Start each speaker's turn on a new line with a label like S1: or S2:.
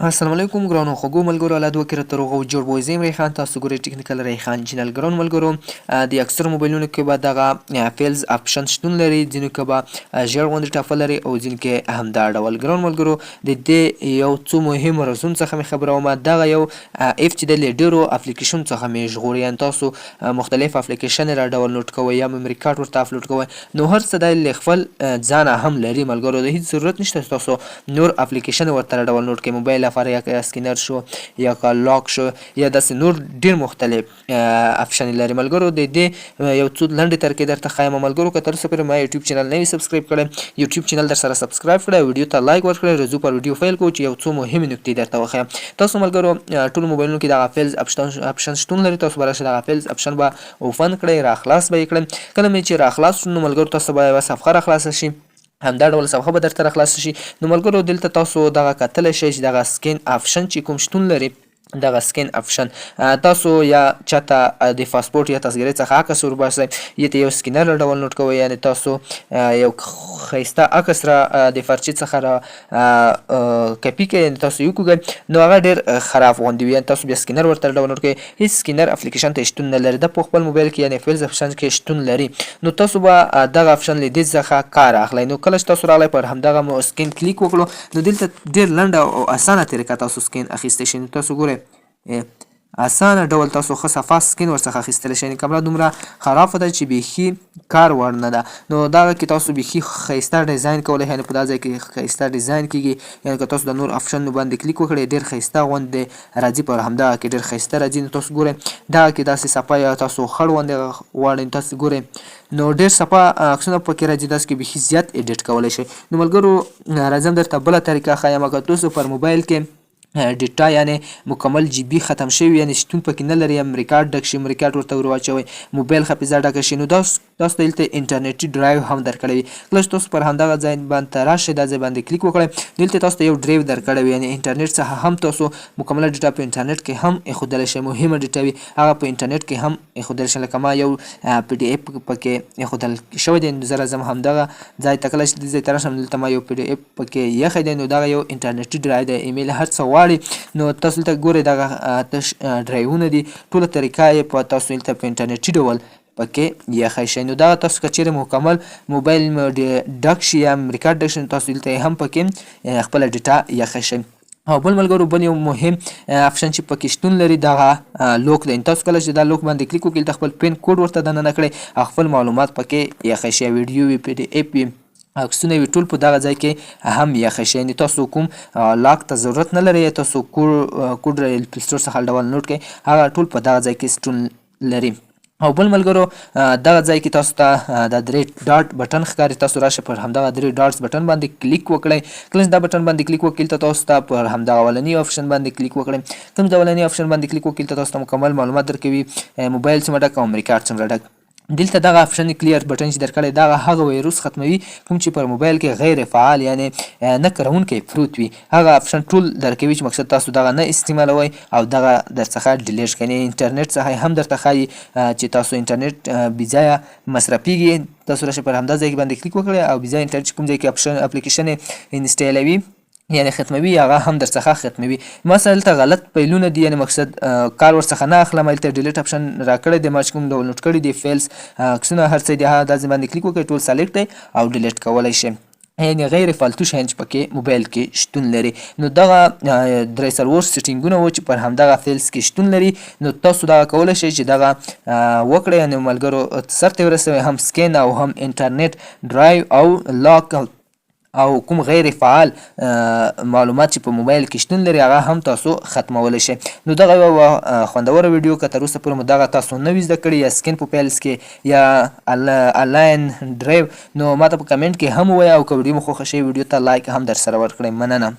S1: السلام علیکم ګرانو خوږو ملګرو الله دې وکړي تر هغو جوړ زه یم ریحان تاسو ګورئ ټکنیکل ریحان چینل ګرانو ملګرو د اکثرو موبایلونو کې به دغه فیلز آپشن شتون لري ځینو کې به ژیړ غوندې ټاپه لري او ځینو کې همدا ډول ګرانو ملګرو د دې یو څو مهمو رازونو څخه مې خبرومه دغه یو اف چې دی له ډېرو افلیکیشن څخه مې ژغوري یعنې تاسو مختلف افلیکیشن را ډاونلوډ کوئ یا میموري کارت ورته افلوډ کوئ نو هر څه دی له خپل ځانه هم لري ملګرو د هېڅ ضرورت نشته چې تاسو نور افلیکیشن ورته را ډاونلوډ کړئ موبایل لپاره یا سکینر شو یا لاک شو یا داسې نور ډېر مختلف افشن لري ملګرو د دې یو څو لنډې طریقې درته ښایم ملګرو که تر اوسه پورې ما یوټیوب چینل نه وي سبسکرایب کړی یوټیوب چینل در سره سبسکرایب کړی ویډیو ته لایک ورکړئ راځو پر ویډیو پیل کوو چې یو څو مهمې نکتې درته وښیم تاسو ملګرو ټولو موبایلونو کې دغه فیلز آپشن شتون لري تاسو به راشئ دغه فیلز آپشن به اوپن کړئ راخلاص به یې کړئ کله مې چې راخلاص شو نو ملګرو تاسو به یوه صفحه راخلاصه شي همدا ډول صفحه به درته راخلاصه شي نو ملګرو دلته تاسو دغه کتلی شئ چې دغه سکین آپشن چې کوم شتون لري دغه سکین آپشن تاسو یا چاته د پاسپورټ یا تذکرې څخه عکس ورباسئ یا ته یو سکینر را ډاونلوډ کوئ یعنې تاسو یو ښایسته عکس را د فرچې څخه را کپي کړئ یعنې تاسو یې وکوږئ نو هغه ډېر خراب غوندې وي یعنې تاسو بیا سکینر ورته ډاونلوډ کړئ هېڅ سکینر اپلیکیشن ته شتون نه لري دا په خپل موبایل کې یعنې فیلز آپشن کې شتون لري نو تاسو به دغه آپشن له دې څخه کار اخلئ نو کله چې تاسو راغلی پر همدغه مو سکین کلیک وکړو نو دلته ډېر لنډه او اسانه طریقه تاسو سکین اخیستی شئ نو تاسو ګورئ اسانه ډول تاسو ښه صفا سکین ورڅخه اخیستلی شئ کمره دومره خرابه ده چې بیخي کار وړ نه ده نو دغه کې تاسو بیخي ښایسته ډیزاین کولی یعنې په دا ځای کې ښایسته ډیزاین کېږي یعنې که تاسو د نور آپشن باندې کلیک وکړئ ډېر ښایسته غوندې راځي پر همدغه کې ډېر ښایسته راځي نو تاسو ګورئ دغه کې داسې صفا یا تاسو خړ غوندې غواړئ تاسو ګورئ نو ډېر صفا عکسونه پکې راځي داسې کې بیخي زیات ایډیټ کولی شئ نو ملګرو راځم درته بله طریقه ښایم که تاسو پر موبایل کې ډیټا یعنې مکمل جی بي ختم شوي یعنې شتون پکې نه لري یا ریکارډ ډک شي ریکارډ ورته ور واچوئ موبایل حافظه ډکه شي نو تاسو دلته انټرنېټي ډرایو هم درکړی وي کله چې تاسو پر همدغه ځای باندې راشئ دا ځای باندې کلیک وکړئ دلته تاسو ته یو ډرایو درکړی وي یعنې انټرنېټ څخه هم تاسو مکمله ډیټا په انټرنېټ کې هم ایښودلی شئ مهمه ډیټا وي هغه په انټرنېټ کې هم ایښودلی شئ لکه ما یو پی ډي اف پکې ایښودل شوی دی نو زه راځم همدغه ځای ته کله چې دې ځای ته راشم دلته ما یو پی ډي اف پکې ایښی دی نو دغه یو انټرنېټي ډرایو دی ایمیل هر څه غواړي نو تاسو دلته ګورئ دغه تش ډرایوونه دي ټوله طریقه یې په تاسو دلته په انټرنېټي ډول پکې یخی شئ نو دغه تاسو که چیرې مکمل موبایل ډک شي یا ریکارډ ډک شي نو تاسو دلته هم پکې خپله ډیټا یخی شئ او بل ملګرو بل یو مهم آپشن چې پکې شتون لري دغه لوک دی تاسو کله چې دا لوک باندې کلیک وکړئ د خپل پین کوډ ورته دننه کړئ او خپل معلومات پکې یخی شي ویډیو وي پی ډي اف وي عکسونه وي ټول په دغه ځای کې هم یخی شي یعنې تاسو کوم لاک ته ضرورت نه لري تاسو کوډ پلی سټور څخه ډاونلوډ کړئ هغه ټول په دغه ځای کې شتون لري او بل ملګرو دغه ځای کې تاسو ته د درې ډاټ بټن ښکاري تاسو راشئ پر همدغه درې ډاټس بټن باندې کلیک وکړئ کله چې دا بټن باندې کلیک وکړئ تاسو ته پر همدغه اولني آپشن باندې کلیک وکړئ کوم د اولني آپشن باندې کلیک وکړئ تاسو ته مکمل معلومات درکوي موبایل څومره ډک او میموري کارت څومره ډک دلته دغه آپشن کلیر بټن چې درکړی دغه هغه ویروس ختموي کوم چې پر موبایل کې غیر فعال یعنې نه کارونکی پروت وي هغه آپشن ټول درکوي چې مقصد تاسو دغه نه استعمالوئ او دغه درڅخه ډیلیټ کړئ انټرنېټ څخه هم درته ښایي چې تاسو انټرنېټ بېځایه مصرفیږي تاسو راشئ پر همدا ځای باندې کلیک وکړئ او بېځایه انټرنېټ چې کوم ځای کې اپلیکیشن یې انسټالوي یعنې ختموي هغه هم درڅخه ختموي ما سره دلته غلط پیلونه دي یعنې مقصد کار ورڅخه نه اخلم هلته ډیلیټ آپشن راکړی دی ما چې کوم ډاونلوډ کړي دي فیلز عکسونه هر څه دي هغه دا ځای باندې کلیک وکړئ ټول سلیکټ دی او ډیلیټ کولی شئ یعنې غیر فالتو شیان چې پکې موبایل کې شتون لري نو دغه درې څلور سیټینګونه و چې پر همدغه فیلز کې شتون لري نو تاسو دغه کولی شئ چې دغه وکړئ یعنې ملګرو سرته یې ورسوئ هم سکین او هم انټرنېټ ډرایو او لاک او کوم غیر فعال معلومات چې په موبایل کې شتون لري هغه هم تاسو ختمولی شئ نو دغه یوه خوندوره ویډیو که تر اوسه پورې مو دغه تاسو نه وي زده کړي یا سکین په فیلز کې یا آنلاین ډرایو نو ما ته په کمنټ کې هم ووایه او که ویډیو مو خوښه شوې ویډیو ته لایک هم در سره ورکړئ مننه